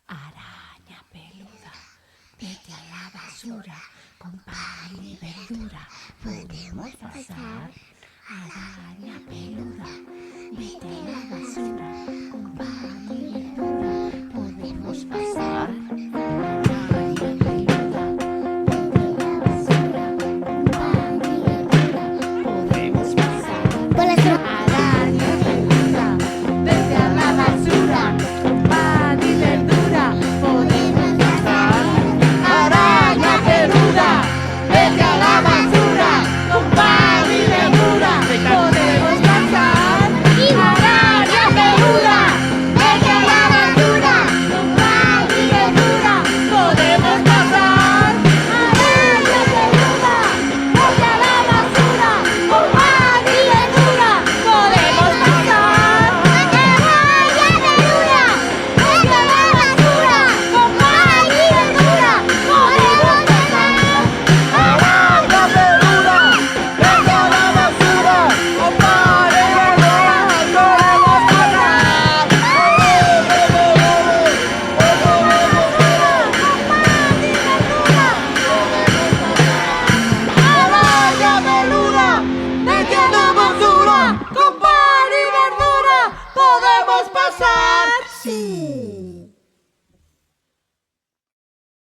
Araña peluda, vete a la basura con pan y verdura. ¿Podemos pasar? Araña peluda, vete a la basura con pan y verdura. ¿Podemos pasar? Araña peluda, vete a la basura con pan y verdura. ¿Podemos pasar? Araña peluda, vete a la basura con pan y verdura. ¿Podemos pasar? Araña peluda, vete a la basura con pan y verdura. ¿Podemos pasar? Araña peluda, vete a la basura con pan y verdura. ¿Podemos pasar? Araña peluda, vete a la basura con pan y verdura. ¿Podemos pasar? Araña peluda, vete a la basura con pan y verdura. ¿Podemos pasar? Araña peluda, vete a la basura con pan y verdura. ¿Podemos pasar? Araña peluda, vete a la basura con pan y verdura. ¿Podemos pasar? Sí.